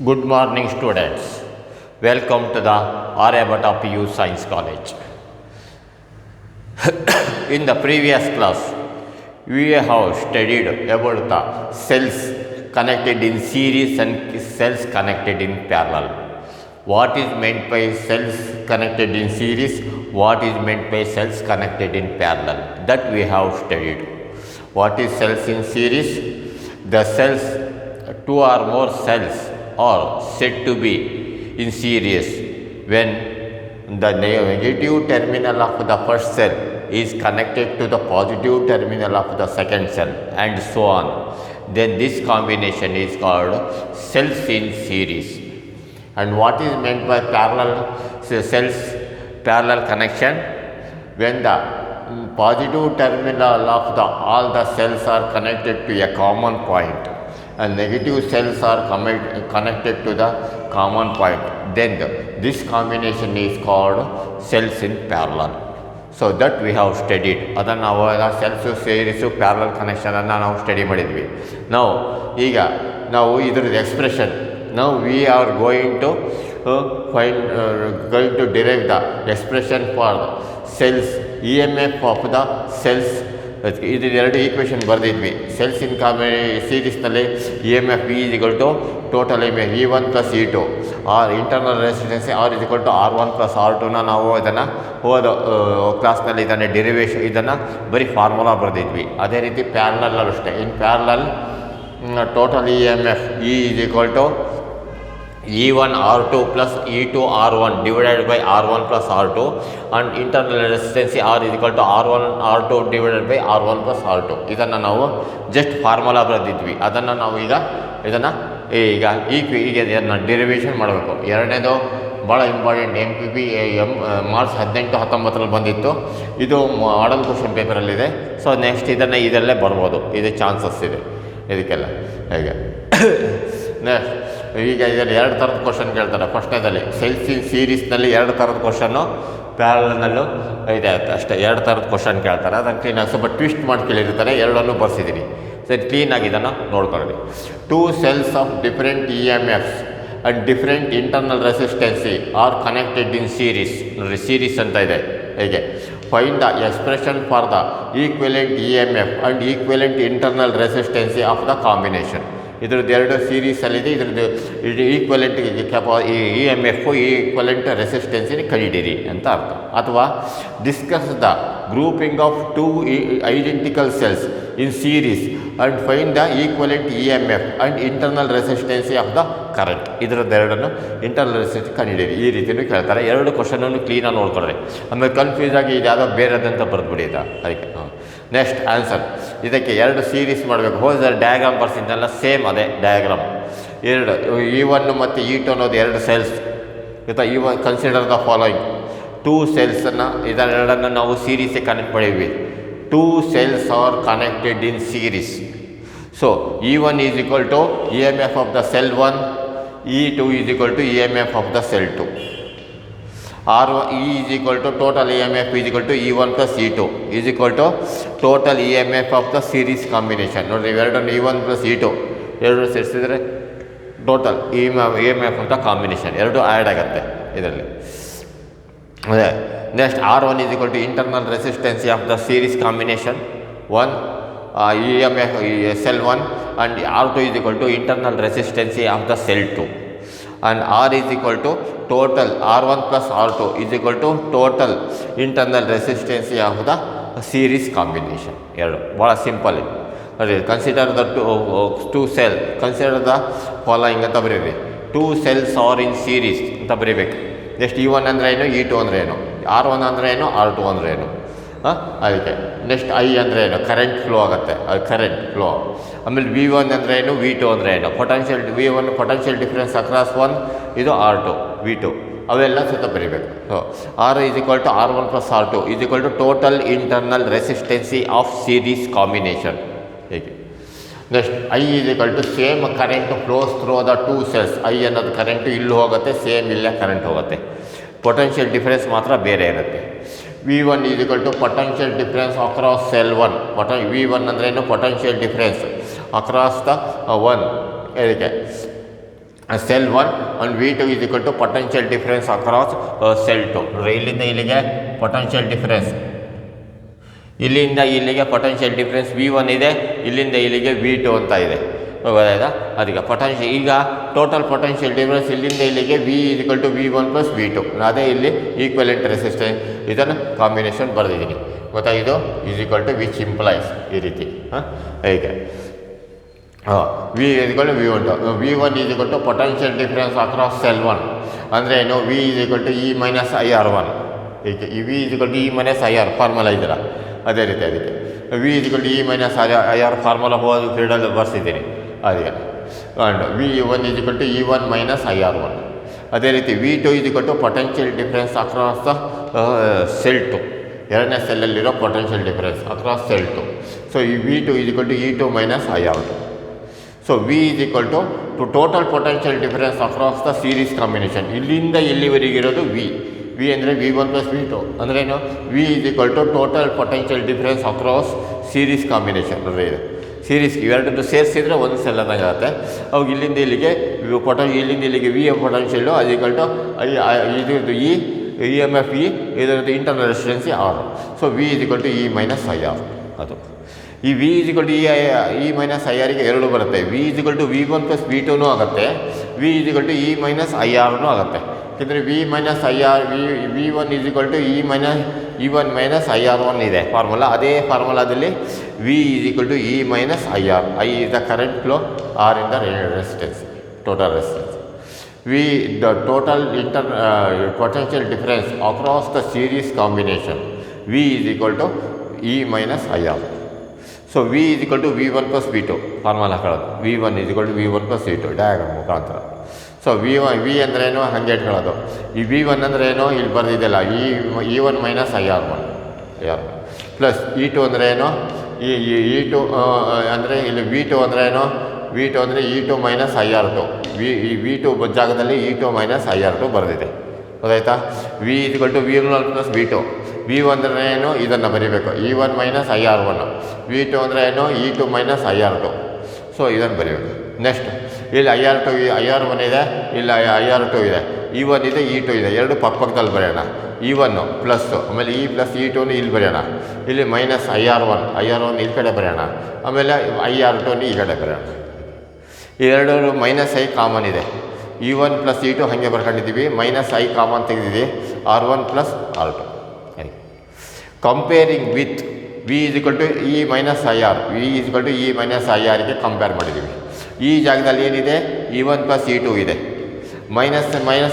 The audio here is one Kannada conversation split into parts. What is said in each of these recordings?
Good morning, students. Welcome to the Aryabhatta PU Science College. In the previous class, we have studied about the cells connected in series and cells connected in parallel. What is meant by cells connected in series? What is meant by cells connected in parallel? That we have studied. What is cells in series? The cells, two or more cells are said to be in series when the negative terminal of the first cell is connected to the positive terminal of the second cell and so on. Then this combination is called cells in series. And what is meant by parallel cells, parallel connection? When the positive terminal of all the cells are connected to a common point and negative cells are connected to the common point, then this combination is called cells in parallel. So that we have studied. ಅದನ್ನು ನಾವು ಸೆಲ್ಸು ಸೇರಿಸು ಪ್ಯಾರಲಲ್ ಕನೆಕ್ಷನನ್ನು ನಾವು ಸ್ಟಡಿ ಮಾಡಿದ್ವಿ. ನಾವು ಇದ್ರದ್ದು expression now we are going to derive the expression for cells EMF of the cells. ಇದು ಎರಡು ಈಕ್ವೇಷನ್ ಬರೆದಿದ್ವಿ. ಸೆಲ್ಸ್ ಇನ್ ಸೀರೀಸ್ನಲ್ಲಿ EMF E is equal to total EMF E1 plus E2 R internal resistance R is equal to R1 plus R2ನ ನಾವು ಇದನ್ನು ಹೋದ ಕ್ಲಾಸ್ನಲ್ಲಿ ಇದನ್ನು ಡೆರಿವೇಷನ್ ಇದನ್ನು ಬರೀ ಫಾರ್ಮುಲಾ ಬರೆದಿದ್ವಿ. ಅದೇ ರೀತಿ ಪ್ಯಾರಲಲ್ ಅಷ್ಟೇ. In parallel total EMF E is equal to E1 R2 plus E2 R1 divided by R1 plus R2 and internal resistance R is equal to R1 R2 divided by R1 plus R2. ಇದನ್ನು ನಾವು ಜಸ್ಟ್ ಫಾರ್ಮುಲಾ ಬರೆದಿದ್ವಿ. ಅದನ್ನು ನಾವು ಈಗ ಇದನ್ನು ಡೆರಿವೇಷನ್ ಮಾಡಬೇಕು. ಎರಡನೇದು ಭಾಳ ಇಂಪಾರ್ಟೆಂಟ್ MPP ಮಾರ್ಚ್ 18-19 ಬಂದಿತ್ತು. ಇದು ಮಾಡಲ್ ಕ್ವಶನ್ ಪೇಪರಲ್ಲಿದೆ. ಸೊ ನೆಕ್ಸ್ಟ್ ಇದರಲ್ಲೇ ಬರ್ಬೋದು. ಇದು ಚಾನ್ಸಸ್ ಇದೆ ಇದಕ್ಕೆಲ್ಲ. ಹೇಗೆ ನೆಕ್ಸ್ಟ್ ಈಗ ಇದರಲ್ಲಿ ಎರಡು ಥರದ ಕ್ವಶನ್ ಕೇಳ್ತಾರೆ. ಫಸ್ಟ್ನೇದಲ್ಲಿ ಸೆಲ್ಸ್ ಇನ್ ಸೀರೀಸ್ನಲ್ಲಿ ಎರಡು ಥರದ ಕ್ವಶನ್ನು, ಪ್ಯಾರಲಲ್ನಲ್ಲೂ ಇದೆ ಅಷ್ಟೇ. ಎರಡು ಥರದ ಕ್ವಶನ್ ಕೇಳ್ತಾರೆ. ಅದನ್ನು ಕ್ಲೀನಾಗಿ ಸ್ವಲ್ಪ ಟ್ವಿಸ್ಟ್ ಮಾಡಿ ಕೇಳಿರ್ತಾರೆ. ಎರಡನ್ನೂ ಬರ್ಸಿದ್ದೀನಿ. ಸರಿ, ಕ್ಲೀನಾಗಿ ಇದನ್ನು ನೋಡ್ಕೊಳ್ಳಿ. Two cells of different EMFs and different internal resistance are connected in series. ನೋಡಿರಿ, ಸೀರೀಸ್ ಅಂತ ಇದೆ. ಹೇಗೆ find the expression for the equivalent EMF and equivalent internal resistance of the combination. ಇದ್ರದ್ದು ಎರಡು ಸೀರೀಸಲ್ಲಿದೆ. ಇದ್ರದ್ದು ಈಕ್ವಲೆಂಟ್ EMF ಈಕ್ವಲೆಂಟ್ ರೆಸಿಸ್ಟೆನ್ಸಿನ ಕಂಡಿಡಿರಿ ಅಂತ ಅರ್ಥ. ಅಥವಾ discuss the grouping of two identical cells in series and find the equivalent EMF and internal resistance of the current. ಇದರದ್ದು ಎರಡನ್ನು ಇಂಟರ್ನಲ್ ರೆಸಿಸ್ಟೆನ್ಸ್ ಕಂಡಿಡಿರಿ. ಈ ರೀತಿಯೂ ಕೇಳ್ತಾರೆ. ಎರಡು ಕ್ವಶನನ್ನು ಕ್ಲೀನಾಗಿ ನೋಡ್ಕೊಳ್ರಿ. ಆಮೇಲೆ ಕನ್ಫ್ಯೂಸ್ ಆಗಿ ಇದು ಯಾವುದೋ ಬೇರೆದಂತ ಬರೆದ್ಬಿಡಿ ಅದಕ್ಕೆ. Next answer. ಇದಕ್ಕೆ ಎರಡು ಸೀರೀಸ್ ಮಾಡಬೇಕು. ಹೋದ ಡಯಾಗ್ರಾಮ್ ಬರ್ಸಿದ್ದೆಲ್ಲ ಸೇಮ್ ಅದೇ ಡಯಾಗ್ರಾಮ್. ಎರಡು E1 ಮತ್ತು E2 ಅನ್ನೋದು ಎರಡು cells. E1 consider the following two ಸೆಲ್ಸನ್ನು, ಇದೆರಡನ್ನು ನಾವು ಸೀರೀಸಿಗೆ ಕನೆಕ್ಟ್ ಮಾಡಿದ್ವಿ. Two cells are connected in series. So E1 is equal to EMF of the cell 1, E2 is equal to EMF of the cell 2. R1 E is equal to total EMF is equal to E1 plus E2 is equal to total EMF of the series combination. ನೋಡಿರಿ, ಇವೆರಡನ್ನು E1 plus E2 ಎರಡು ಸೇರಿಸಿದರೆ ಟೋಟಲ್ EMF ಅಂತ ಕಾಂಬಿನೇಷನ್ ಎರಡು ಆ್ಯಡ್ ಆಗುತ್ತೆ ಇದರಲ್ಲಿ. ಅದೇ next R1 is equal to internal resistance of the series combination 1 EMF cell 1 and R2 is equal to internal resistance of the cell 2 and R is equal to total R1 plus R2 is equal to total internal resistance of the series combination. ಎರಡು ಭಾಳ ಸಿಂಪಲ್. ನೋಡಿ, consider the two cell, consider the following ಅಂತ ಬರೀರಿ. Two cells R in series ಅಂತ ಬರೀಬೇಕು. ನೆಕ್ಸ್ಟ್ E1 ಅಂದರೆ ಏನು, E2 ಅಂದರೆ ಏನು, R1 ಅಂದರೆ ಏನು, R2 ಅಂದರೆ ಏನು, ಅದಕ್ಕೆ ನೆಕ್ಸ್ಟ್ I ಅಂದರೆ ಏನು, ಕರೆಂಟ್ ಫ್ಲೋ ಆಗುತ್ತೆ, ಅದು ಕರೆಂಟ್ ಫ್ಲೋ. ಆಮೇಲೆ V1 ಅಂದರೆ ಏನು, V2 ಅಂದರೆ ಏನು, potential V1 potential difference across 1, ಇದು R2 V2 ಅವೆಲ್ಲ ಸಹಿತ ಬರೀಬೇಕು. So R is equal to R1 plus R2 is equal to total internal resistance of series combination. ಹೀಗೆ next I is equal to same current flows through the two cells. I ಅನ್ನೋದು ಕರೆಂಟು ಇಲ್ಲೂ ಹೋಗುತ್ತೆ, ಸೇಮ್ ಇಲ್ಲೇ ಕರೆಂಟ್ ಹೋಗುತ್ತೆ. ಪೊಟೆನ್ಷಿಯಲ್ ಡಿಫ್ರೆನ್ಸ್ ಮಾತ್ರ ಬೇರೆ ಇರುತ್ತೆ. V1 is equal to potential difference across cell 1. V1 ಅಂದ್ರೇನು, ಪೊಟೆನ್ಷಿಯಲ್ ಡಿಫ್ರೆನ್ಸ್ ಅಕ್ರಾಸ್ ದ 1 ಇದಕ್ಕೆ cell 1 and V2 is equal to potential difference across cell 2. ಇಲ್ಲಿಂದ ಇಲ್ಲಿಗೆ potential difference, ಇಲ್ಲಿಂದ ಇಲ್ಲಿಗೆ ಪೊಟೆನ್ಷಿಯಲ್ ಡಿಫ್ರೆನ್ಸ್ V1 ಇದೆ, ಇಲ್ಲಿಂದ ಇಲ್ಲಿಗೆ V2 ಅಂತ ಇದೆ. ಗೊತ್ತಾಯ್ತಾ? ಅದಕ್ಕೆ ಪೊಟೆನ್ಷಿಯಲ್ ಈಗ ಟೋಟಲ್ ಪೊಟೆನ್ಷಿಯಲ್ ಡಿಫ್ರೆನ್ಸ್ ಇಲ್ಲಿಂದ ಇಲ್ಲಿಗೆ V = V1 + V2. ಅದೇ ಇಲ್ಲಿ ಈಕ್ವಲೆಂಟ್ ರೆಸಿಸ್ಟೆನ್ಸ್ ಇದನ್ನು ಕಾಂಬಿನೇಷನ್ ಬರೆದಿದ್ದೀನಿ. ಗೊತ್ತಾಗಿದ್ದು = ವಿಚ್ ಇಂಪ್ಲೈಸ್ ಈ ರೀತಿ ಹೀಗೆ V = V1. V1 = potential difference across cell 1 ಅಂದರೆ ಏನು? V = E - IR1. ಹೀಗೆ ಈ V = E - IR ಫಾರ್ಮುಲಾ ಇದ್ದೀರಾ, ಅದೇ ರೀತಿ ಅದಕ್ಕೆ V = E - IR ಫಾರ್ಮುಲಾ ಹೋದ ಫೀಲ್ಡಲ್ಲಿ ಬರ್ಸಿದ್ದೀನಿ. ಅದೇ ಆ್ಯಂಡ್ V1 = E1 - IR1. ಅದೇ ರೀತಿ V2 = potential difference across the cell 2, ಎರಡನೇ ಸೆಲ್ಲಲ್ಲಿರೋ potential difference across cell 2. So ಈ V2 = E2 - IR2. So V = total potential difference across the series combination. ಇಲ್ಲಿಂದ ಇಲ್ಲಿವರೆಗೆ ಇರೋದು V ಅಂದರೆ V1 + V2 ಅಂದ್ರೇನು? V = total potential difference across series combination. ಅಂದರೆ ಇದು ಸೀರೀಸ್ ಇವೆರಡನ್ನು ಸೇರಿಸಿದ್ರೆ ಒಂದು ಸೆಲ್ ಅನ್ನಂಗೆ ಆಗುತ್ತೆ. ಅವಾಗ ಇಲ್ಲಿಂದ ಇಲ್ಲಿಗೆ ಇಲ್ಲಿಂದ ಇಲ್ಲಿಗೆ V ಪೊಟೆನ್ಷಿಯಲ್ಲು ಅದು ಇದ್ರದ್ದು EMF E, ಇದರದ್ದು internal resistance R. So V = E - IR. ಅದು ಈ V = E - IRಗೆ ಎರಡು ಬರುತ್ತೆ. V = V1 + V2 ಆಗುತ್ತೆ, V = E - IR ಆಗುತ್ತೆ. ಯಾಕೆಂದರೆ V - IR V1 = E1 - IR1 ಇದೆ ಫಾರ್ಮುಲಾ. ಅದೇ ಫಾರ್ಮುಲಾದಲ್ಲಿ V = E - IR. I is the current flow, R in the resistance, total resistance. The total potential difference across the series combination V = E - IR. So V = V1 + V2 formula ಹಾಕೊಳ್ಳೋದು. V1 = V1 + V2 ಡಯಾಗ್ರಾಮ್ ಮುಖಾಂತರ. ಸೊ V ಅಂದ್ರೇನು ಹಾಗೆ ಇಟ್ಕೊಳ್ಳೋದು. ಈ V1 ಅಂದ್ರೇನು ಇಲ್ಲಿ ಬರೆದಿದ್ದೆಲ್ಲ E1 - IR1 ಪ್ಲಸ್ E2 ಅಂದ್ರೇನು? E2 ಅಂದರೆ ಇಲ್ಲಿ V2 ಅಂದ್ರೇನು? V2 ಅಂದರೆ E2 - IR2. V2 ಜಾಗದಲ್ಲಿ E2 - IR2 ಬರೆದಿದೆ. ಗೊತ್ತಾಯ್ತಾ? V = V1 + V2. V1 ಅಂದರೆ ಏನು? ಇದನ್ನು ಬರೀಬೇಕು, E1 - IR1. V2 ಅಂದರೆ ಏನು? E2 - IR2. ಸೊ ಇದನ್ನು ಬರೀಬೇಕು. ನೆಕ್ಸ್ಟ್ ಇಲ್ಲಿ IR1 ಇದೆ, ಇಲ್ಲಿ IR2 ಇದೆ, E1 ಇದೆ, E2 ಇದೆ, ಎರಡು ಪಕ್ಕದಲ್ಲಿ ಬರೆಯೋಣ. E1 ಪ್ಲಸ್, ಆಮೇಲೆ E + E2 ಇಲ್ಲಿ ಬರೆಯೋಣ. ಇಲ್ಲಿ -IR1 ಇಲ್ಲಿ ಕಡೆ ಬರೆಯೋಣ. ಆಮೇಲೆ IR2 ಈ ಕಡೆ ಬರೆಯೋಣ. ಇವೆರಡು -I ಕಾಮನ್ ಇದೆ. E1 + E2 ಹಾಗೆ ಬರ್ಕೊಂಡಿದ್ದೀವಿ, -I ಕಾಮನ್ ತೆಗೆದಿದ್ದೀವಿ, R1 + R2. Comparing with V = E - IR. V = E - IRಗೆ ಕಂಪೇರ್ ಮಾಡಿದ್ದೀವಿ. ಈ ಜಾಗದಲ್ಲಿ ಏನಿದೆ? E1 + E2 ಇದೆ. ಮೈನಸ್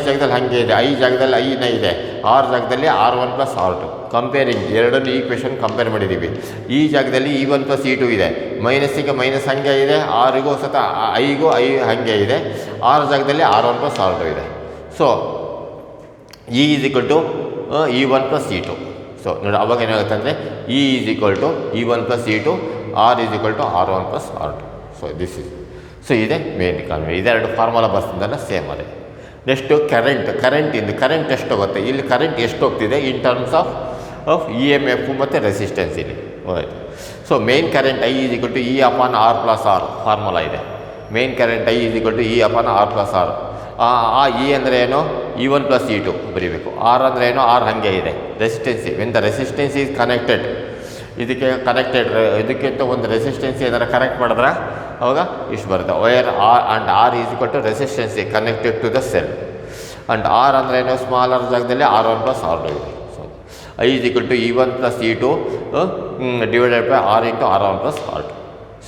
ಜಾಗದಲ್ಲಿ ಹಾಗೆ ಇದೆ, I ಜಾಗದಲ್ಲಿ Iನೇ ಇದೆ, R ಜಾಗದಲ್ಲಿ R1 + R2. ಕಂಪೇರಿಂಗ್ ಎರಡನ್ನು ಈಕ್ವೇಷನ್ ಕಂಪೇರ್ ಮಾಡಿದ್ದೀವಿ. ಈ ಜಾಗದಲ್ಲಿ E1 + E2 ಇದೆ, ಮೈನಸ್ಸಿಗೆ ಮೈನಸ್ ಹಾಗೆ ಇದೆ, Rಗೂ ಸತ Iಗೂ I ಹಾಗೆ ಇದೆ, R ಜಾಗದಲ್ಲಿ R1 + R2 ಇದೆ. So E = E1 + E2. So ನೋಡಿ ಅವಾಗ ಏನಾಗುತ್ತೆ ಅಂದರೆ E = E1 + E2, R = R1 + R2. So this is so ಇದೆ ಮೇನ್ ಕಾನ್ವೆ. ಇದೆರಡು ಫಾರ್ಮುಲಾ ಬರ್ತಿದ್ದಲ್ಲ ಸೇಮ್ ಅದೇ. ನೆಕ್ಸ್ಟು ಕರೆಂಟ್ ಎಷ್ಟು ಹೋಗುತ್ತೆ? ಇಲ್ಲಿ ಕರೆಂಟ್ ಎಷ್ಟು ಹೋಗ್ತಿದೆ ಇನ್ ಟರ್ಮ್ಸ್ ಆಫ್ EMF ಮತ್ತು ರೆಸಿಸ್ಟೆನ್ಸ್ ಇಲ್ಲಿ ಹೋಯ್ತು. So main current I = E/R + R formula ಇದೆ. Main current I = E/R + R. ಆ E ಅಂದರೆ ಏನು? E1 + E2 ಬರೀಬೇಕು. R ಅಂದರೆ ಏನು? R ಹಾಗೆ ಇದೆ. Resistance, when the resistance is connected, ಇದಕ್ಕಿಂತ ಒಂದು ರೆಸಿಸ್ಟೆನ್ಸಿ ಏನಾರು ಕನೆಕ್ಟ್ ಮಾಡಿದ್ರೆ ಅವಾಗ ಇಷ್ಟು ಬರುತ್ತೆ. Wire R = resistance connected to the cell. And R ಅಂದರೆ ಏನು? ಸ್ಮಾಲರ್ ಜಾಗದಲ್ಲಿ R1 + R2 ಇದೆ. So I = E1 + E2 divided by R × R1 + R2.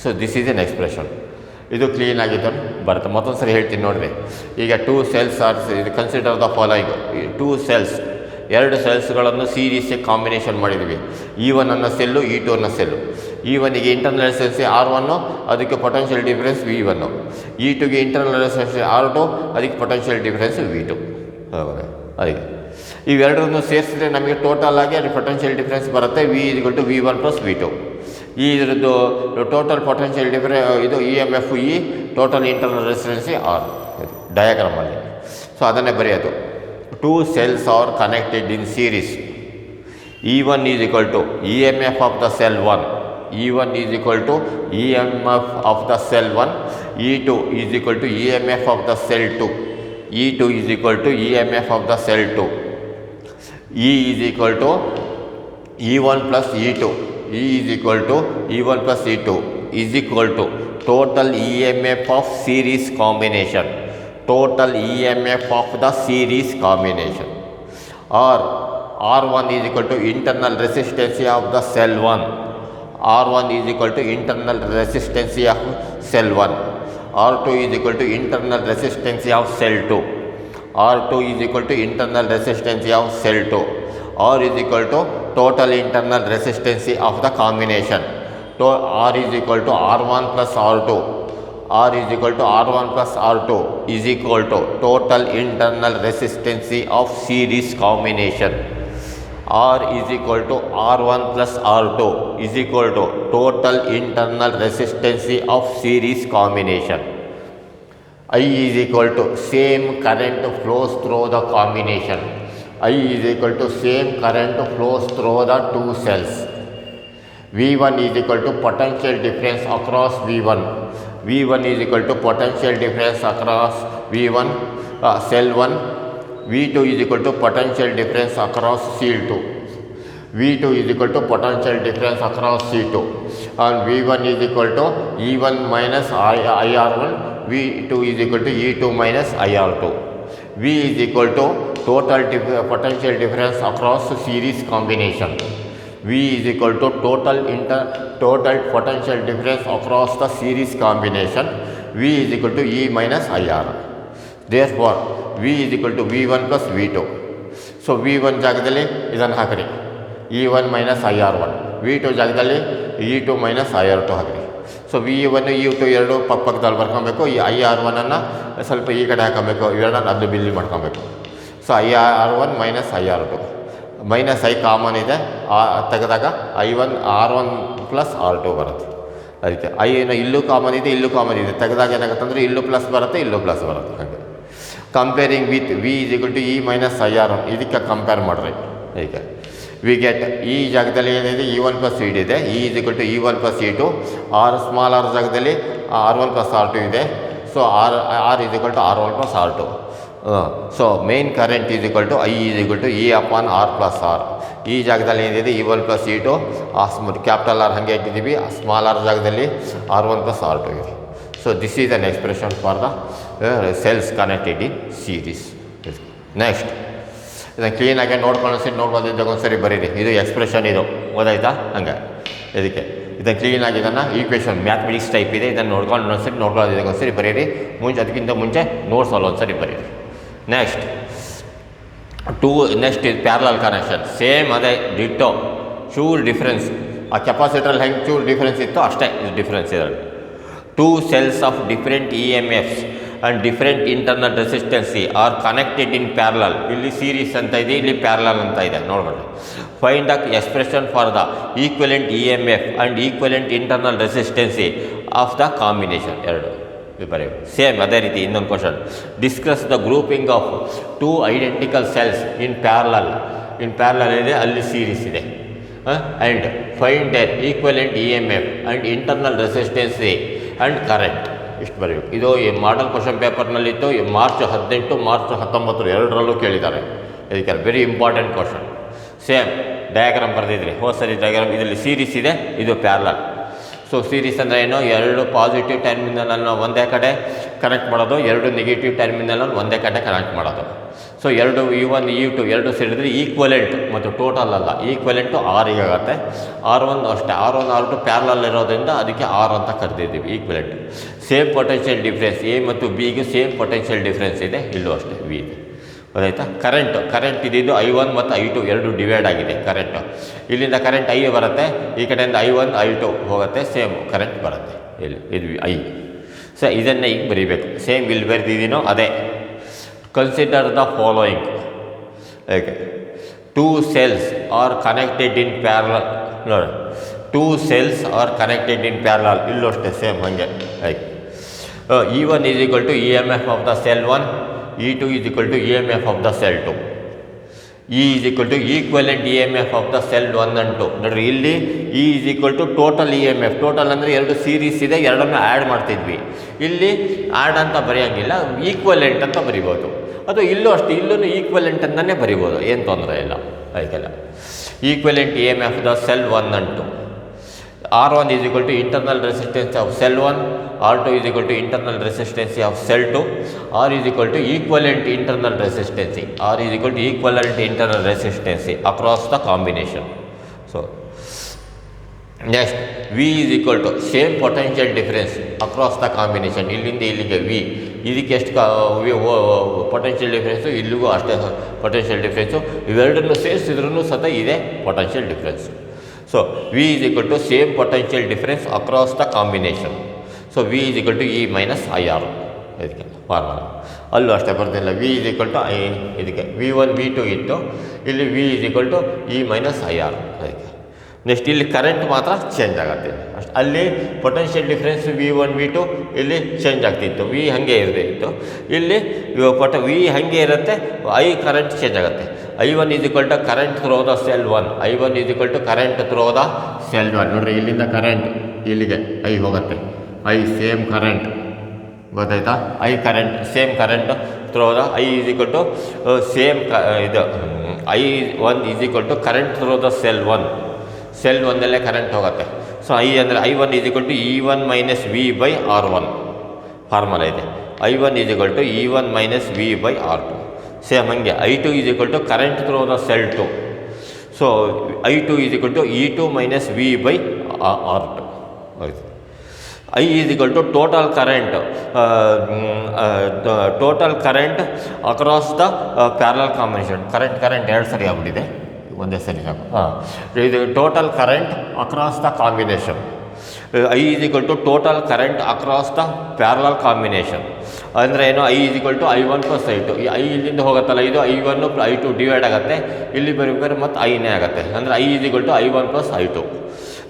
So this is an expression. ಇದು ಕ್ಲೀನ್ ಆಗಿದ್ದು ಬರುತ್ತೆ. ಮತ್ತೊಂದು ಸರಿ ಹೇಳ್ತೀನಿ ನೋಡಿರಿ. ಈಗ 2 cells are consider the following. 2 cells, ಎರಡು ಸೆಲ್ಸ್ಗಳನ್ನು ಸೀರೀಸಿಗೆ ಕಾಂಬಿನೇಷನ್ ಮಾಡಿದ್ದೀವಿ. E1 ಅನ್ನೋ ಸೆಲ್ಲು, E2 ಅನ್ನೋ ಸೆಲ್ಲು. E1ಗೆ ಇಂಟರ್ನಲ್ ರೆಸಿಸ್ಟೆನ್ಸಿ R1, ಅದಕ್ಕೆ ಪೊಟೆನ್ಷಿಯಲ್ ಡಿಫರೆನ್ಸ್ V1. E2ಗೆ ಇಂಟರ್ನಲ್ ರೆಸಿಸ್ಟೆನ್ಸಿ R2, ಅದಕ್ಕೆ ಪೊಟೆನ್ಷಿಯಲ್ ಡಿಫರೆನ್ಸ್ V2. ಅದಕ್ಕೆ ಇವೆರಡನ್ನು ಸೇರಿಸಿದ್ರೆ ನಮಗೆ ಟೋಟಲ್ ಆಗಿ ಅದು ಪೊಟೆನ್ಷಿಯಲ್ ಡಿಫರೆನ್ಸ್ ಬರುತ್ತೆ. V = V1 + V2. ಇದರದ್ದು ಟೋಟಲ್ ಪೊಟೆನ್ಷಿಯಲ್ ಇದು EMF E, total internal resistance R ಡಯಾಗ್ರಾಮಲ್ಲಿ. ಸೊ ಅದನ್ನೇ ಬರೆಯೋದು. 2 cells are connected in series. E1 = EMF of the cell 1, E1 is equal to EMF of the cell 1, E2 is equal to EMF of the cell 2, E2 is equal to EMF of the cell 2, E is equal to E1 plus E2, E is equal to E1 plus E2 is equal to total EMF of series combination, total EMF of the series combination, or R1 is equal to internal resistance of the cell 1, R1 is equal to internal resistance of cell 1, R2 is equal to internal resistance of cell 2, R2 is equal to internal resistance of cell 2, R is equal to total internal resistance of the combination. So R is equal to R1 plus R2, R is equal to R1 plus R2 is equal to total internal resistance of series combination. R is equal to R1 plus R2 is equal to total internal resistance of series combination. I is equal to same current flows through the combination. I is equal to same current flows through the two cells. V1 is equal to potential difference across V1. V1 is equal to potential difference across V1 cell 1. V2 is equal to potential difference across C2. V2 is equal to potential difference across C2. And V1 is equal to E1 minus IR1. V2 is equal to E2 minus IR2. V is equal to total potential difference across series combination. V is equal to total potential difference across the series combination. V is equal to E minus IR. Therefore, V is equal to V1 plus V2. So V1 ಜಾಗದಲ್ಲಿ ಇದನ್ನು ಹಾಕಿರಿ E1 minus IR1, V2 ಜಾಗದಲ್ಲಿ E2 minus IR2 ಹಾಕಿರಿ. ಸೊ V1 E2 ಎರಡು ಪಕ್ಕದಲ್ಲಿ ಬರ್ಕೊಬೇಕು. ಈ IR1 ಅನ್ನು ಸ್ವಲ್ಪ ಈ ಕಡೆ ಹಾಕಬೇಕು, ಇವೆರಡನ್ನು ಅದು ಬಿಲ್ಲಿ ಮಾಡ್ಕೊಬೇಕು. So IR1 minus IR2 minus I common ಇದೆ, ತೆಗೆದಾಗ I1 R1 ಪ್ಲಸ್ R2 ಬರುತ್ತೆ. ಅದಕ್ಕೆ ಐನ ಇಲ್ಲೂ ಕಾಮನ್ ಇದೆ, ಇಲ್ಲೂ ಕಾಮನ್ ಇದೆ, ತೆಗೆದಾಗ ಏನಾಗುತ್ತೆ ಅಂದರೆ ಇಲ್ಲೂ ಪ್ಲಸ್ ಬರುತ್ತೆ, ಇಲ್ಲೂ ಪ್ಲಸ್ ಬರುತ್ತೆ. ಹಾಗೆ comparing with V is equal to E minus IR1, ಇದಕ್ಕೆ ಕಂಪೇರ್ ಮಾಡಿರಿ. ಹೀಗೆ ವಿ ಗೆಟ್ ಈ ಜಾಗದಲ್ಲಿ ಏನಿದೆ E1 ಪ್ಲಸ್ E2 ಇದೆ, E is equal to E1 plus E2, small R ಜಾಗದಲ್ಲಿ R1 ಪ್ಲಸ್ R2 ಇದೆ. So R is equal to R1 plus R2. So main current is equal to I is equal to E upon R plus R. ಈ ಜಾಗದಲ್ಲಿ ಏನಿದೆ E1 plus E2, capital R ಹಾಗೆ ಇಟ್ಟಿದ್ದೀವಿ, ಸ್ಮಾಲ್ ಆರ್ ಜಾಗದಲ್ಲಿ R1 ಪ್ಲಸ್ R2 ಇದೆ. So this is an expression for the cells connected in series. Next ಇದನ್ನು ಕ್ಲೀನಾಗಿ ನೋಡ್ಕೊಂಡಿದ್ದಾಗ ಒಂದ್ಸರಿ ಬರೀರಿ. ಇದು ಎಕ್ಸ್ಪ್ರೆಷನ್, ಇದು ಓದಾಯ್ತಾ? ಹಂಗೆ ಇದಕ್ಕೆ ಇದನ್ನು ಕ್ಲೀನಾಗಿ ಇದನ್ನು ಈಕ್ವೇಷನ್ ಮ್ಯಾಥಮೆಟಿಕ್ಸ್ ಟೈಪ್ ಇದೆ, ಇದನ್ನು ನೋಡ್ಕೊಳ್ಳೋದಿದ್ದಾಗ ಒಂದ್ಸರಿ ಬರೀರಿ. ಅದಕ್ಕಿಂತ ಮುಂಚೆ ನೋಟ್ಸಲ್ಲಿ ಒಂದ್ಸರಿ ಬರೀರಿ. ನೆಕ್ಸ್ಟ್ ಇದು ಪ್ಯಾರಲಲ್ ಕನೆಕ್ಷನ್. ಸೇಮ್ ಅದೇ ಡಿಟ್ಟೋ, ಚೂರು ಡಿಫ್ರೆನ್ಸ್. ಆ ಕೆಪಾಸಿಟ್ರಲ್ಲಿ ಹೆಂಗೆ ಚೂರು ಡಿಫ್ರೆನ್ಸ್ ಇತ್ತು ಅಷ್ಟೇ ಇದು ಡಿಫ್ರೆನ್ಸ್ ಇದರಲ್ಲಿ. Two cells of different EMFs and different internal resistance are connected in parallel. ಇಲ್ಲಿ ಸೀರೀಸ್ ಅಂತ ಇದೆ, ಇಲ್ಲಿ ಪ್ಯಾರಲಲ್ ಅಂತ ಇದೆ. ನೋಡ್ಬೋದು. Find the expression for the equivalent EMF and equivalent internal resistance of the combination. ಎರಡು ಬರೀಬೇಕು. ಸೇಮ್ ಅದೇ ರೀತಿ ಇನ್ನೊಂದು question. Discuss the grouping of two identical cells in parallel. ಇದೆ, ಅಲ್ಲಿ ಸೀರೀಸ್ ಇದೆ. And find their equivalent EMF and internal resistance and current. ಇಷ್ಟು ಬರೀಬೇಕು. ಇದು ಈ ಮಾಡಲ್ ಕ್ವಶನ್ ಪೇಪರ್ನಲ್ಲಿತ್ತು. ಮಾರ್ಚ್ 18, ಮಾರ್ಚ್ 19 ಎರಡರಲ್ಲೂ ಕೇಳಿದ್ದಾರೆ. ಇದಕ್ಕೆ very important question. Same diagram ಬರೆದಿದ್ರಿ ಹೋದ ಸರಿ ಡಯಾಗ್ರಾಮ್. ಇದರಲ್ಲಿ ಸೀರೀಸ್ ಇದೆ, ಇದು ಪ್ಯಾರಲಲ್. ಸೊ ಸೀರೀಸ್ ಅಂದರೆ ಏನು? ಎರಡು ಪಾಸಿಟಿವ್ ಟರ್ಮಿನಲನ್ನು ಒಂದೇ ಕಡೆ ಕನೆಕ್ಟ್ ಮಾಡೋದು, ಎರಡು ನೆಗೆಟಿವ್ ಟರ್ಮಿನಲನ್ನು ಒಂದೇ ಕಡೆ ಕನೆಕ್ಟ್ ಮಾಡೋದು. ಸೊ ಎರಡು E1 E2 ಎರಡು ಸೇರಿದ್ರೆ ಈಕ್ವಲೆಂಟ್ ಮತ್ತು ಟೋಟಲ್ ಅಲ್ಲ, ಈಕ್ವಲೆಂಟು R ಆಗುತ್ತೆ. R1 ಅಷ್ಟೇ, R1 R2 ಪ್ಯಾರಲಲ್ ಇರೋದ್ರಿಂದ ಅದಕ್ಕೆ R ಅಂತ ಕರೆದಿದ್ದೀವಿ, equivalent. Same potential difference, A ಮತ್ತು ಬಿಗೆ ಸೇಮ್ ಪೊಟೆನ್ಷಿಯಲ್ ಡಿಫ್ರೆನ್ಸ್ ಇದೆ, ಇಲ್ಲೂ ಅಷ್ಟೇ V ಇದೆ. ಗೊತ್ತಾಯ್ತಾ? ಕರೆಂಟ್ ಇದ್ದಿದ್ದು I1 ಮತ್ತು I2 ಎರಡು ಡಿವೈಡ್ ಆಗಿದೆ ಕರೆಂಟು. ಇಲ್ಲಿಂದ ಕರೆಂಟ್ I ಬರುತ್ತೆ, ಈ ಕಡೆಯಿಂದ I1 I2 ಹೋಗುತ್ತೆ, ಸೇಮ್ ಕರೆಂಟ್ ಬರುತ್ತೆ. ಇದು I. ಸೊ ಇದನ್ನೇ ಈಗ ಬರೀಬೇಕು. ಸೇಮ್ ಇಲ್ಲಿ ಬರೆದಿದ್ದೀನೋ ಅದೇ. Consider the following. Okay, two cells are connected in parallel. ನೋಡಿ, two cells are connected in parallel, ಇಲ್ಲೂ ಅಷ್ಟೇ ಸೇಮ್ ಹಾಗೆ. E1 is equal to EMF of the cell 1, E2 is equal to EMF of the cell 2. E is equal to equivalent E M F of the cell 1 and 2. ನೋಡಿರಿ ಇಲ್ಲಿ E is equal to total E M F. Total ಅಂದರೆ ಎರಡು ಸೀರೀಸ್ ಇದೆ, ಎರಡನ್ನು ಆ್ಯಡ್ ಮಾಡ್ತಿದ್ವಿ. ಇಲ್ಲಿ ಆ್ಯಡ್ ಅಂತ ಬರೆಯೋಂಗಿಲ್ಲ, ಈಕ್ವಲೆಂಟ್ ಅಂತ ಬರಿಬೋದು. ಅಥವಾ ಇಲ್ಲೂ ಅಷ್ಟೇ, ಇಲ್ಲೂ ಈಕ್ವಲೆಂಟ್ ಅಂತಲೇ ಬರಿಬೋದು, ಏನು ತೊಂದರೆ ಇಲ್ಲ. ಅದಕ್ಕೆಲ್ಲ equivalent E M F the cell 1 and 2. R1 is equal to internal resistance of cell 1, R2 is equal to internal resistance of cell 2, R is equal to equivalent internal resistance, R is equal to equivalent internal resistance across the combination. So, next V is equal to same potential difference across the combination. ಇಲ್ಲಿಂದ ಇಲ್ಲಿಗೆ V, ಇದಕ್ಕೆ ಎಷ್ಟು ಪೊಟೆನ್ಷಿಯಲ್ ಡಿಫ್ರೆನ್ಸು, ಇಲ್ಲಿಗೂ ಅಷ್ಟೇ ಪೊಟೆನ್ಷಿಯಲ್ ಡಿಫ್ರೆನ್ಸು. ಇವೆರಡನ್ನು ಸೇರಿಸಿದ್ರೂ ಸಹ ಇದೆ potential difference. So, V is equal to same potential difference across the combination. So, V is equal to E minus IR. ಇದಕ್ಕೆ ಫಾರ್ಮುಲಾ ಅಲ್ಲೂ ಅಷ್ಟೇ ಬರ್ತಿಲ್ಲ. V is equal to I, ಇದಕ್ಕೆ V1 V2 ಇತ್ತು, ಇಲ್ಲಿ V is equal to E minus IR. ಅದಕ್ಕೆ ನೆಕ್ಸ್ಟ್ ಇಲ್ಲಿ ಕರೆಂಟ್ ಮಾತ್ರ ಚೇಂಜ್ ಆಗುತ್ತೆ ಅಷ್ಟು. ಅಲ್ಲಿ ಪೊಟೆನ್ಷಿಯಲ್ ಡಿಫ್ರೆನ್ಸ್ V1 V2 ಇಲ್ಲಿ ಚೇಂಜ್ ಆಗ್ತಿತ್ತು, V ಹಾಗೆ ಇತ್ತು. ಇಲ್ಲಿ V ಹಾಗೆ ಇರುತ್ತೆ, I ಕರೆಂಟ್ ಚೇಂಜ್ ಆಗುತ್ತೆ. I1 is equal to current through the cell 1. I1 is equal to current through the cell 1. ನೋಡಿರಿ ಇಲ್ಲಿಂದ ಕರೆಂಟ್ ಇಲ್ಲಿಗೆ I ಹೋಗುತ್ತೆ, I ಸೇಮ್ ಕರೆಂಟ್, ಗೊತ್ತಾಯ್ತಾ? I current same current through the I is equal to same ಇದು I1 is equal to current through the cell 1. Cell 1 current ಹೋಗುತ್ತೆ. ಸೊ I ಅಂದರೆ I1 is equal to E1 minus V by R1 formula ಇದೆ. I1 is equal to E1 minus V by R2. Same ಹಂಗೆ I2 is equal to current through the cell 2. So I2 is equal to E2 minus V by R2. I is equal to total current across the parallel combination. Current ಎರಡು ಸರಿ ಆಗ್ಬಿಟ್ಟಿದೆ, ಒಂದೇ ಸರಿ ಸಾಕು. ಇದು total current across the combination. I is equal to total current across the parallel combination. ಅಂದರೆ ಏನು? I is equal to I1 plus I2. ಈ I ಇಲ್ಲಿಂದ ಹೋಗುತ್ತಲ್ಲ, ಇದು I1 I2 ಡಿವೈಡ್ ಆಗುತ್ತೆ, ಇಲ್ಲಿ ಬರೀಬೇಕಾದ್ರೆ ಮತ್ತು ಐನೇ ಆಗುತ್ತೆ. ಅಂದರೆ I is equal to I1 plus I2.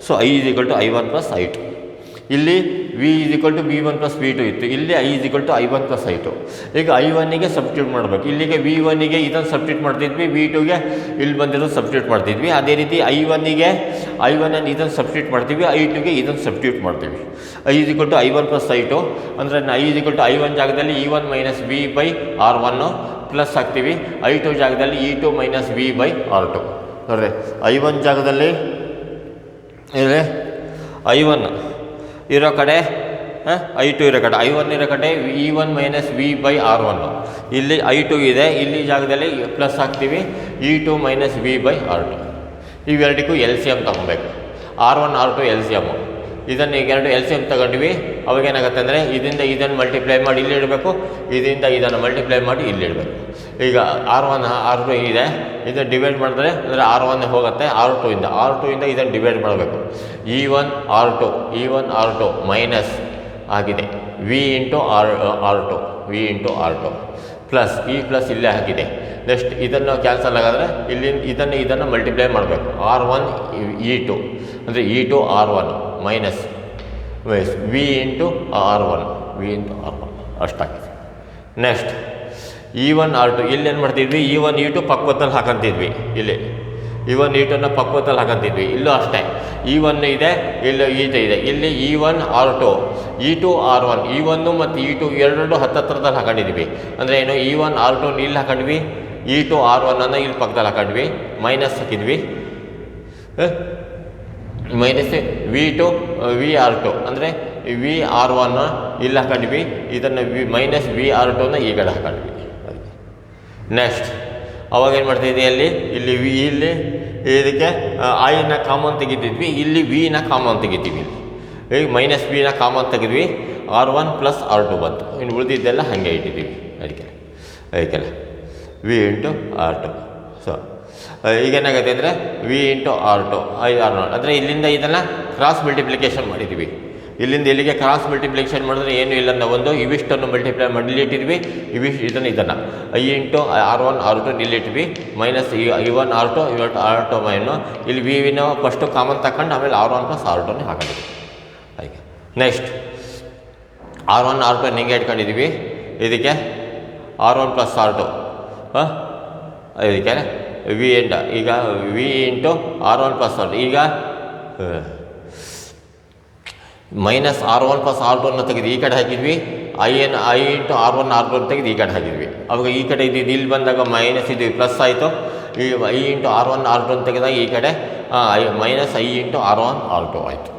So I is equal to I1 plus I2. ಇಲ್ಲಿ V is equal to V1 plus V2 ಇತ್ತು, ಇಲ್ಲಿ I is equal to I1 plus I2. ಈಗ I1ಗೆ ಸಬ್ಸ್ಟಿಟ್ಯೂಟ್ ಮಾಡಬೇಕು. ಇಲ್ಲಿಗೆ V1ಗೆ ಇದನ್ನು ಸಬ್ಸ್ಟಿಟ್ಯೂಟ್ ಮಾಡ್ತಿದ್ವಿ, V2ಗೆ ಇಲ್ಲಿ ಬಂದಿರೋದು ಸಬ್ಸ್ಟಿಟ್ಯೂಟ್ ಮಾಡ್ತಿದ್ವಿ. ಅದೇ ರೀತಿ I1ಗೆ I1 ಇದನ್ನು ಸಬ್ಸ್ಟಿಟ್ಯೂಟ್ ಮಾಡ್ತೀವಿ, I2ಗೆ ಇದನ್ನು ಸಬ್ಸ್ಟಿಟ್ಯೂಟ್ ಮಾಡ್ತೀವಿ. I is equal to I1 plus I2 ಅಂದರೆ I is equal to I1 ಜಾಗದಲ್ಲಿ E1 minus V by R1 plus ಹಾಕ್ತೀವಿ, I2 ಜಾಗದಲ್ಲಿ E2 minus V by R2. ನೋಡ್ರಿ I1 ಜಾಗದಲ್ಲಿ ಇದೆ I1 ಇರೋ ಕಡೆ I2 ಇರೋ ಕಡೆ, I1 ಇರೋ ಕಡೆ E1 minus V by R1. ಇಲ್ಲಿ I2 ಇದೆ, ಇಲ್ಲಿ ಜಾಗದಲ್ಲಿ ಪ್ಲಸ್ ಹಾಕ್ತೀವಿ, E2 minus V by R2. ಇವೆರಡಕ್ಕೂ LCM ತೊಗೊಬೇಕು. R1 R2 LCM. ಇದನ್ನು ಈಗ ಎರಡು LCM ತಗೊಂಡ್ವಿ, ಅವಾಗೇನಾಗುತ್ತೆ ಅಂದರೆ ಇದರಿಂದ ಇದನ್ನು ಮಲ್ಟಿಪ್ಲೈ ಮಾಡಿ ಇಲ್ಲಿ ಇಡಬೇಕು, ಇದರಿಂದ ಇದನ್ನು ಮಲ್ಟಿಪ್ಲೈ ಮಾಡಿ ಇಲ್ಲಿ ಇಡಬೇಕು. ಈಗ R1 R2 ಇದೆ, ಇದನ್ನು ಡಿವೈಡ್ ಮಾಡಿದ್ರೆ ಅಂದರೆ R1 ಹೋಗುತ್ತೆ, R2 ಇಂದ ಇದನ್ನು ಡಿವೈಡ್ ಮಾಡಬೇಕು. E1 R2 ಮೈನಸ್ ಆಗಿದೆ V ಇಂಟು R2 ಪ್ಲಸ್ ಈ ಪ್ಲಸ್ ಇಲ್ಲೇ ಹಾಕಿದೆ. ನೆಕ್ಸ್ಟ್ ಇದನ್ನು ಕ್ಯಾನ್ಸಲ್ ಆಗಾದರೆ ಇಲ್ಲಿ ಇದನ್ನು ಮಲ್ಟಿಪ್ಲೈ ಮಾಡಬೇಕು. R1 E2 ಅಂದರೆ E2 R1 minus V into R1 ಅಷ್ಟಾಗಿದೆ. ನೆಕ್ಸ್ಟ್ E1 R2 ಇಲ್ಲೇನು ಮಾಡ್ತಿದ್ವಿ, E1 E2 ಪಕ್ಕದಲ್ಲಿ ಹಾಕಂತಿದ್ವಿ, ಇಲ್ಲಿ E1 E2ನ ಪಕ್ಕದಲ್ಲಿ ಹಾಕಂತಿದ್ವಿ. ಇಲ್ಲೂ ಅಷ್ಟೇ E1 ಇದೆ, ಇಲ್ಲಿ E2 ಇದೆ. ಇಲ್ಲಿ E1 R2 E2 R1 E1 ಮತ್ತು E2 ಎರಡು ಹತ್ತತ್ರದಲ್ಲಿ ಹಾಕೊಂಡಿದ್ವಿ. ಅಂದರೆ ಏನು, E1 R2 ಇಲ್ಲಿ ಹಾಕೊಂಡ್ವಿ, E2 R1 ಇಲ್ಲಿ ಪಕ್ಕದಲ್ಲಿ ಹಾಕೊಂಡ್ವಿ, ಮೈನಸ್ ಹಾಕಿದ್ವಿ, ಮೈನಸ್ V2 VR2 ಅಂದರೆ VR1 ಇಲ್ಲಿ ಹಾಕೊಂಡ್ವಿ, ಇದನ್ನು ಮೈನಸ್ VR2 ಈ ಕಡೆ ಹಾಕೊಂಡ್ವಿ. ನೆಕ್ಸ್ಟ್ ಅವಾಗೇನು ಮಾಡ್ತಿದ್ವಿ, ಇಲ್ಲಿ ಇಲ್ಲಿ ಇದಕ್ಕೆ ಐನ ಕಾಮನ್ ತೆಗಿತಿದ್ವಿ, ಇಲ್ಲಿ ವಿನ ಕಾಮನ್ ತೆಗಿತೀವಿ. ಈಗ ಮೈನಸ್ ವಿನ ಕಾಮನ್ ತೆಗೆದ್ವಿ, R1 ಪ್ಲಸ್ R2 ಬಂತು. ಇನ್ನು ಉಳಿದಿದ್ದೆಲ್ಲ ಹಾಗೆ ಇಟ್ಟಿದ್ದೀವಿ. ಅದಕ್ಕೆಲ್ಲ V ಇಂಟು R2. ಸೊ ಈಗೇನಾಗುತ್ತೆ ಅಂದರೆ V ಇಂಟು R2 R0 ಅಂದರೆ ಇಲ್ಲಿಂದ ಇದನ್ನು ಕ್ರಾಸ್ ಮಲ್ಟಿಪ್ಲಿಕೇಶನ್ ಮಾಡಿದ್ದೀವಿ. ಇಲ್ಲಿಂದ ಇಲ್ಲಿಗೆ ಕ್ರಾಸ್ ಮಲ್ಟಿಪ್ಲಿಕೇಶನ್ ಮಾಡಿದ್ರೆ ಏನು ಇಲ್ಲ, ನಾವು ಇವಿಷ್ಟನ್ನು ಮಲ್ಟಿಪ್ಲೈ ಮಾಡಿ ಇಲ್ಲಿಟ್ಟಿದ್ವಿ, ಇದನ್ನು I ಇಂಟು R1 R2 ಇಲ್ಲಿಟ್ವಿ, ಮೈನಸ್ I1 R2 R2 ಮೈನು ಇಲ್ಲಿ ವಿನ ಫಸ್ಟು ಕಾಮನ್ ತಗೊಂಡು ಆಮೇಲೆ R1 ಪ್ಲಸ್ R2 ಹಾಕೊಂಡಿದ್ವಿ. ಹಾಗೆ ನೆಕ್ಸ್ಟ್ R1 R2 ಹಿಂಗೆ ಇಟ್ಕೊಂಡಿದ್ವಿ, ಇದಕ್ಕೆ R1 ಪ್ಲಸ್ R2 ಇದಕ್ಕೆ ವಿ ಎಂಡ ಈಗ V into R1 plus R2 ಈಗ ಮೈನಸ್ R1 ಪ್ಲಸ್ R2 ಅನ್ನು ತೆಗೆದು ಈ ಕಡೆ ಹಾಕಿದ್ವಿ, ಐ ಇಂಟು R1 R2 ಅಂತ ತೆಗೆದು ಈ ಕಡೆ ಹಾಕಿದ್ವಿ. ಅವಾಗ ಈ ಕಡೆ ಇದು ಇಲ್ಲಿ ಬಂದಾಗ ಮೈನಸ್ ಇದು ಪ್ಲಸ್ ಆಯಿತು. ಈ ಐ ಇಂಟು R1 R2 ಅಂತ ತೆಗೆದಾಗ ಈ ಕಡೆ minus I into R1 R2 ಆಯಿತು.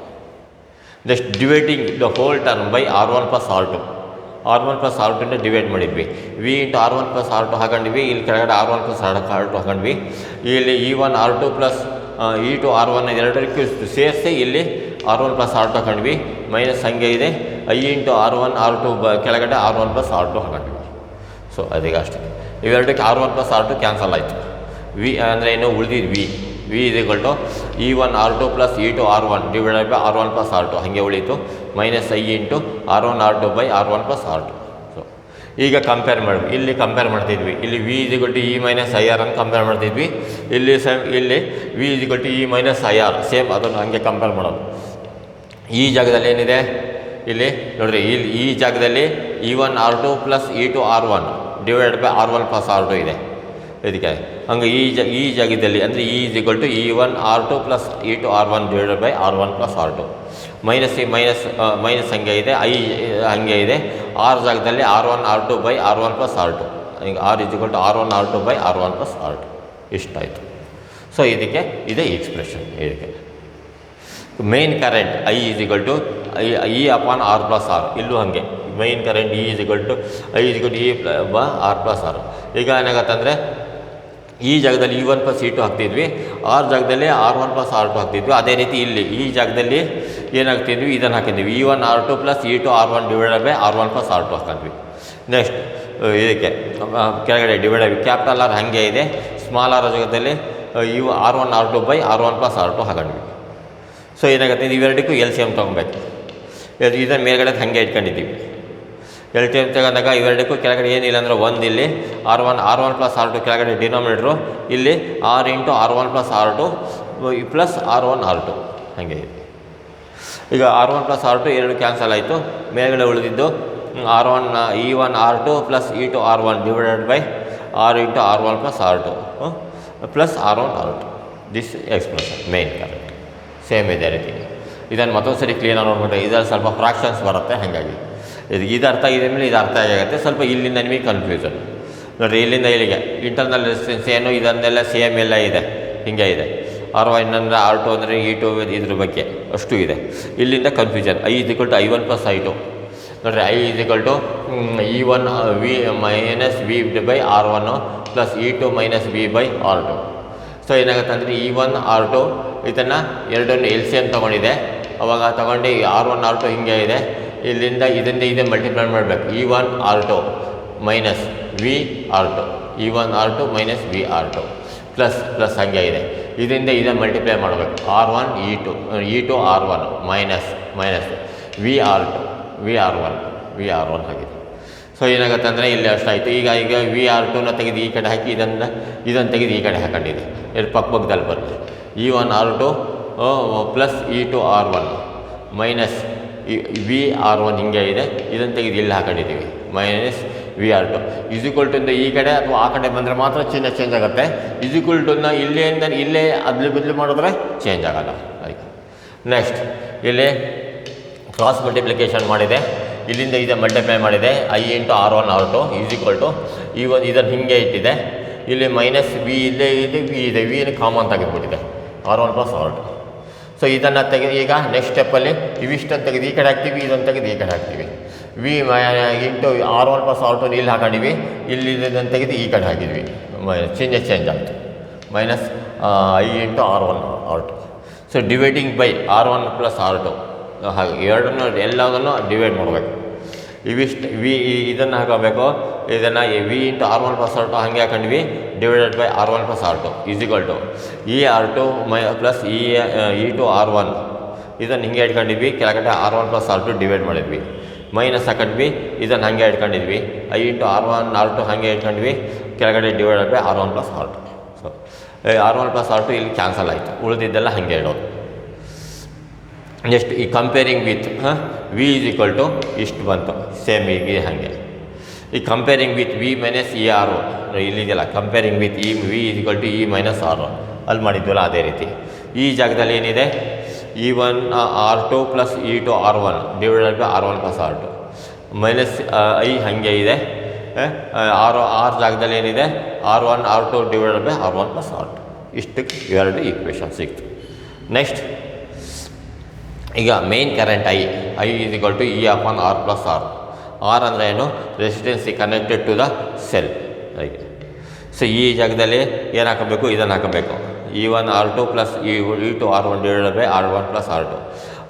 Next dividing the whole term by R1 plus R2. R1 plus R2 divide ಮಾಡಿದ್ವಿ. V into R1 plus R2 ಹಾಕೊಂಡ್ವಿ. ಇಲ್ಲಿ ಕೆಳಗಡೆ R1 ಪ್ಲಸ್ R2 ಹಾಕೊಂಡ್ವಿ. ಇಲ್ಲಿ E1 R2 plus E2 R1 ಎರಡರಿಗೂ ಸೇರಿಸಿ ಇಲ್ಲಿ R1 ಪ್ಲಸ್ R2 ಹಾಕೊಂಡ್ವಿ. ಮೈನಸ್ ಹಂಗೆ ಇದೆ ಐ ಇಂಟು R1 R2 ಕೆಳಗಡೆ R1 ಪ್ಲಸ್ R2 ಹಾಕೊಂಡ್ವಿ. ಸೊ ಅದೀಗ ಅಷ್ಟೇ. ಇವೆರಡಕ್ಕೆ R1 ಪ್ಲಸ್ R2 ಕ್ಯಾನ್ಸಲ್ ಆಯಿತು. ವಿ ಅಂದರೆ ಏನು ಉಳಿದಿದ್ದು V is equal to E1 R2 plus E2 R1 divided by R1 plus R2 ಹಾಗೆ ಉಳೀತು. Minus I into R1 R2 by R1 plus R2. So ಈಗ ಕಂಪೇರ್ ಮಾಡಿ ಇಲ್ಲಿ ಕಂಪೇರ್ ಮಾಡ್ತಿದ್ವಿ. ಇಲ್ಲಿ V is equal to E minus I R ಅಂತ ಕಂಪೇರ್ ಮಾಡ್ತಿದ್ವಿ. ಇಲ್ಲಿ ಇಲ್ಲಿ V is equal to E minus I R same ಅದನ್ನು ಹಾಗೆ ಕಂಪೇರ್ ಮಾಡೋದು. ಈ ಜಾಗದಲ್ಲಿ ಏನಿದೆ ಇಲ್ಲಿ ನೋಡಿರಿ, ಇಲ್ಲಿ ಈ ಜಾಗದಲ್ಲಿ E1 R2 plus E2 R1 divided by R1 plus R2 ಇದೆ. ಇದಕ್ಕೆ ಹಂಗೆ ಈ ಜಾಗದಲ್ಲಿ ಅಂದರೆ E is equal to E1 R2 plus E2 R1 divided by R1 plus R2. Minus minus ಹಂಗೆ ಇದೆ, ಐ ಹಂಗೆ ಇದೆ. ಆರ್ ಜಾಗದಲ್ಲಿ R1 R2 by R1 plus R2. ಈಗ R is equal to R1 R2 by R1 plus R2 ಇಷ್ಟಾಯಿತು. ಸೊ ಇದಕ್ಕೆ ಇದೇ ಎಕ್ಸ್ಪ್ರೆಷನ್. ಇದಕ್ಕೆ main current I is equal to E upon R plus R. ಇಲ್ಲೂ ಹಾಗೆ main current E is equal to I is equal to E by R plus R. ಈಗ ಏನಾಗತ್ತಂದರೆ ಈ ಜಾಗದಲ್ಲಿ E1 ಪ್ಲಸ್ E2 ಹಾಕ್ತಿದ್ವಿ, ಆರ್ ಜಾಗದಲ್ಲಿ R1 ಪ್ಲಸ್ R2 ಹಾಕ್ತಿದ್ವಿ. ಅದೇ ರೀತಿ ಇಲ್ಲಿ ಈ ಜಾಗದಲ್ಲಿ ಏನಾಗ್ತಿದ್ವಿ ಇದನ್ನು ಹಾಕಿದ್ವಿ E1 R2 plus E2 R1 divided by R1 plus R2 ಹಾಕಿದ್ವಿ. ನೆಕ್ಸ್ಟ್ ಇದಕ್ಕೆ ಕೆಳಗಡೆ ಡಿವೈಡ್ ಆಗಿ ಕ್ಯಾಪಿಟಲ್ ಆರ್ ಹಾಗೆ ಇದೆ. ಸ್ಮಾಲ್ ಆರ್ ಜಾಗದಲ್ಲಿ R1 R2 by R1 plus R2 ಹಾಕೊಂಡ್ವಿ. So ಏನಾಗುತ್ತೆ ಇವೆರಡಕ್ಕೂ ಎಲ್ ಸಿ ಎಮ್ ತೊಗೊಬೇಕು. ಇದನ್ನು ಮೇಲ್ಗಡೆ ಹಾಗೆ ಇಟ್ಕೊಂಡಿದ್ದೀವಿ. ಎಲ್ ಟಿ ಎಮ್ ತಗೊಂಡಾಗ ಇವೆರಡಕ್ಕೂ ಕೆಳಗಡೆ ಏನಿಲ್ಲ ಅಂದರೆ ಒಂದು ಇಲ್ಲಿ R1 ಪ್ಲಸ್ R2 ಕೆಳಗಡೆ ಡಿನಾಮಿನೇಟ್ರು, ಇಲ್ಲಿ R into R1 plus R2 plus R1 R2 ಹಾಗೆ ಇದೆ. ಈಗ R1 ಪ್ಲಸ್ R2 ಎರಡು ಕ್ಯಾನ್ಸಲ್ ಆಯಿತು. ಮೇಲ್ಗಡೆ ಉಳಿದಿದ್ದು E1 R2 plus E2 R1 divided by R into R1 plus R2 plus R1 R2. This expression main current same ಇದೆ ರೀತಿ. ಇದನ್ನು ಮತ್ತೊಂದು ಸರಿ ಕ್ಲೀನಾಗಿ ನೋಡ್ಕೊಂಡ್ರೆ ಇದರಲ್ಲಿ ಸ್ವಲ್ಪ ಫ್ರಾಕ್ಷನ್ಸ್ ಬರುತ್ತೆ. ಹಾಗಾಗಿ ಇದು ಅರ್ಥ ಆಗಿದೆ ಮೇಲೆ ಇದು ಅರ್ಥ ಆಗುತ್ತೆ. ಸ್ವಲ್ಪ ಇಲ್ಲಿಂದ ನಿಮಗೆ ಕನ್ಫ್ಯೂಷನ್ ನೋಡಿರಿ. ಇಲ್ಲಿಂದ ಇಲ್ಲಿಗೆ ಇಂಟರ್ನಲ್ ರೆಸಿಸ್ಟೆನ್ಸ್ ಏನು ಇದನ್ನೆಲ್ಲ ಸೇಮ್ ಎಲ್ಲ ಇದೆ, ಹಿಂಗೆ ಇದೆ. R1 ಅಂದರೆ R2 ಅಂದರೆ E2 ಇದ್ರ ಬಗ್ಗೆ ಅಷ್ಟು ಇದೆ. ಇಲ್ಲಿಂದ confusion. I is equal to I1 plus I2 ನೋಡಿರಿ. I is equal to E1 V minus V by R1 plus E2 minus V by R2. So ಏನಾಗುತ್ತೆ ಅಂದರೆ E1 R2 ಇದನ್ನು ಎರಡನ್ನು ಎಲ್ ಸಿ ಎಮ್ ತೊಗೊಂಡಿದೆ. ಅವಾಗ ತೊಗೊಂಡು R1 R2 ಹಿಂಗೆ ಇದೆ. ಇಲ್ಲಿಂದ ಇದೆ ಮಲ್ಟಿಪ್ಲೈ ಮಾಡಬೇಕು. E1 R2 minus V R2 E1 R2 minus V R2 plus ಹಾಗೆ ಇದೆ. ಇದರಿಂದ ಇದನ್ನು ಮಲ್ಟಿಪ್ಲೈ ಮಾಡಬೇಕು. R1 E2 R1 minus V R1 ಆಗಿದೆ. ಸೊ ಏನಾಗುತ್ತೆ ಅಂದರೆ ಇಲ್ಲಿ ಅಷ್ಟಾಯಿತು. ಈಗ ವಿ R2ನ ತೆಗೆದು ಈ ಕಡೆ ಹಾಕಿ ಇದನ್ನು ತೆಗೆದು ಈ ಕಡೆ ಹಾಕೊಂಡಿದೆ. ಎರಡು ಪಕ್ಕದಲ್ಲಿ ಬರುತ್ತೆ. E1 R2 plus E2 R1 minus V R1 ಹಿಂಗೆ ಇದೆ. ಇದನ್ನು ತೆಗೆದು ಇಲ್ಲಿ ಹಾಕೊಂಡಿದ್ದೀವಿ minus V R2 is equal to ಈ ಕಡೆ ಅಥವಾ ಆ ಕಡೆ ಬಂದರೆ ಮಾತ್ರ ಚಿಹ್ನೆ ಚೇಂಜ್ ಆಗುತ್ತೆ. ಇಸ್ ಈಕ್ವಲ್ ಟುನ ಇಲ್ಲೇ ಬದಲು ಮಾಡಿದ್ರೆ ಚೇಂಜ್ ಆಗೋಲ್ಲ. ಆಯಿತು. ನೆಕ್ಸ್ಟ್ ಇಲ್ಲಿ ಕ್ರಾಸ್ ಮಲ್ಟಿಪ್ಲಿಕೇಶನ್ ಮಾಡಿದೆ. ಇಲ್ಲಿಂದ ಇದು ಮಲ್ಟಿಪ್ಲೈ ಮಾಡಿದೆ. I into R1 R2 is equal to ಇದನ್ನು ಹಿಂಗೆ ಇಟ್ಟಿದೆ. ಇಲ್ಲಿ ಮೈನಸ್ ವಿ ಇಲ್ಲೇ ಇದೆ, ವಿ ಇದೆ. ವಿನ common ತೆಗೆದುಬಿಟ್ಟಿದೆ R1 plus R2. So ಇದನ್ನು ಈಗ ನೆಕ್ಸ್ಟ್ ಸ್ಟೆಪ್ಪಲ್ಲಿ ಇವಿಷ್ಟನ್ನು ತೆಗೆದು ಈ ಕಡೆ ಹಾಕ್ತೀವಿ, ಇದನ್ನು ತೆಗೆದು ಈ ಕಡೆ ಹಾಕ್ತೀವಿ. V into R1 plus R2 ಇಲ್ಲಿ ಹಾಕೊಂಡಿವಿ. ಇಲ್ಲಿ ಇದನ್ನು ತೆಗೆದು ಈ ಕಡೆ ಹಾಕಿದ್ವಿ. ಚಿಹ್ನೆ ಚೇಂಜ್ ಆಯಿತು. Minus I into R1 R2. So dividing by R1 plus R2 ಹಾಗೆ ಎರಡನ್ನೂ ಎಲ್ಲದನ್ನು ಡಿವೈಡ್ ಮಾಡಬೇಕು. ಇದನ್ನು ಹಾಕೋಬೇಕು. ಇದನ್ನು V into R1 plus R2 ಹಾಗೆ ಹಾಕೊಂಡ್ವಿ. Divided by R1 plus R2 is equal to R2 plus E2 R1 ಇದನ್ನು ಹಿಂಗೆ ಇಟ್ಕೊಂಡಿದ್ವಿ. ಕೆಳಗಡೆ R1 ಪ್ಲಸ್ R2 ಡಿವೈಡ್ ಮಾಡಿದ್ವಿ. ಮೈನಸ್ ಹಾಕೊಂಡ್ವಿ. ಇದನ್ನು ಹಾಗೆ ಇಟ್ಕೊಂಡಿದ್ವಿ. I ಇಂಟು R1 R2 ಹಾಗೆ ಇಟ್ಕೊಂಡ್ವಿ. ಕೆಳಗಡೆ divided by R1 plus R2. So R1 plus R2 ಇಲ್ಲಿ ಕ್ಯಾನ್ಸಲ್ ಆಯಿತು. ಉಳಿದಿದ್ದೆಲ್ಲ ಹಾಗೆ ಇಡೋದು. ನೆಕ್ಸ್ಟ್ ಈ comparing with V is equal to ಇಷ್ಟು ಬಂತು. ಸೇಮ್ ಈಗ ಹಾಗೆ ಈ comparing with V minus E R one ಇಲ್ಲಿದೆಯಲ್ಲ, comparing with E V is equal to E minus R one ಅಲ್ಲಿ ಮಾಡಿದ್ವಲ್ಲ ಅದೇ ರೀತಿ. ಈ ಜಾಗದಲ್ಲಿ ಏನಿದೆ, E1 R2 plus E2 R1 divided by R1 plus R2 minus I ಹಾಗೆ ಇದೆ. ಆರ್ ಜಾಗದಲ್ಲಿ ಏನಿದೆ, R1 R2 divided by R1 plus R2. ಇಷ್ಟಕ್ಕೆ ಎರಡು ಈಕ್ವೇಷನ್ ಸಿಕ್ತು. ನೆಕ್ಸ್ಟ್ ಈಗ main current I is equal to E upon R plus R. R ಅಂದರೆ ಏನು, resistance connected to the cell. ಹಾಗೆ ಸೊ ಈ ಜಾಗದಲ್ಲಿ ಏನು ಹಾಕಬೇಕು, ಇದನ್ನು ಹಾಕಬೇಕು. E1 R2 plus E2 R1 divided by R1 plus R2.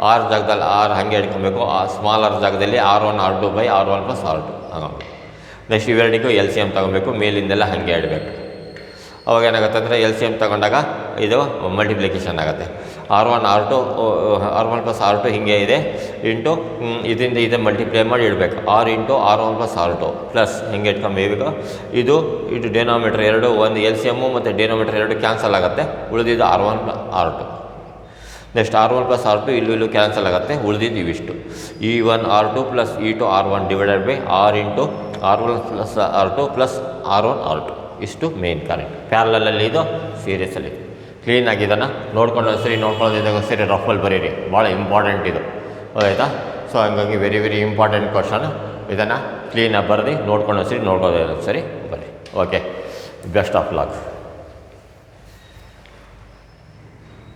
R ಜಾಗದಲ್ಲಿ ಆರ್ ಹಾಗೆ ಹಿಡ್ಕೊಬೇಕು. ಸ್ಮಾಲ್ ಆರ್ ಜಾಗದಲ್ಲಿ R1 R2 by R1 plus R2 ಹಾಗಬೇಕು. ನೆಕ್ಸ್ಟ್ ಇವೆರಡಿಗೂ ಎಲ್ ಸಿ ಎಮ್ ತೊಗೊಬೇಕು, ಮೇಲಿಂದೆಲ್ಲ ಹಾಗೆ ಇಡಬೇಕು. ಅವಾಗ ಏನಾಗುತ್ತೆ ಅಂದರೆ ಎಲ್ ಸಿ ಎಮ್ ತೊಗೊಂಡಾಗ ಇದು ಮಲ್ಟಿಪ್ಲಿಕೇಶನ್ ಆಗುತ್ತೆ. R1 ಪ್ಲಸ್ R2 ಹೀಗೆ ಇದೆ ಇಂಟು ಇದರಿಂದ ಇದೆ ಮಲ್ಟಿಪ್ಲೈ ಮಾಡಿ ಇಡಬೇಕು. R1 ಪ್ಲಸ್ R2 ಪ್ಲಸ್ ಹಿಂಗೆ ಇಟ್ಕೊಂಬೇಕು. ಇದು ಡಿನಾಮಿನೇಟರ್ ಎರಡು, ಒಂದು ಎಲ್ ಸಿ ಎಮ್ಮು ಮತ್ತು ಡಿನಾಮಿನೇಟರ್ ಎರಡು ಕ್ಯಾನ್ಸಲ್ ಆಗುತ್ತೆ, ಉಳಿದಿದ್ದು R1 R2. Next R1 plus R2 ಇಲ್ಲೂ ಕ್ಯಾನ್ಸಲ್ ಆಗುತ್ತೆ, ಉಳಿದಿದ್ದು ಇವಿಷ್ಟು. E1 R2 plus E2 R1 divided by R1 plus R2 plus R1 R2. ಇಷ್ಟು ಮೇನ್ ಕರೆಂಟ್. ಪ್ಯಾರಲಲ್ಲಿ ಇದು ಸೀರೀಸಲ್ಲಿ ಕ್ಲೀನಾಗಿ ಇದನ್ನು ನೋಡ್ಕೊಂಡು ಸರಿ ನೋಡ್ಕೊಳ್ಳೋದಿದ್ದಾಗ ಸರಿ ರಫಲ್ಲಿ ಬರೀರಿ, ಭಾಳ ಇಂಪಾರ್ಟೆಂಟ್ ಇದು, ಆಯಿತಾ. ಸೊ ಹಂಗಾಗಿ ವೆರಿ ವೆರಿ ಇಂಪಾರ್ಟೆಂಟ್ ಕ್ವಶನ್. ಇದನ್ನು ಕ್ಲೀನಾಗಿ ಬರೆದು ನೋಡ್ಕೊಂಡು ಸರಿ ನೋಡ್ಕೊಳ್ಳೋದು ಸರಿ ಬರೀ. Okay, best of luck.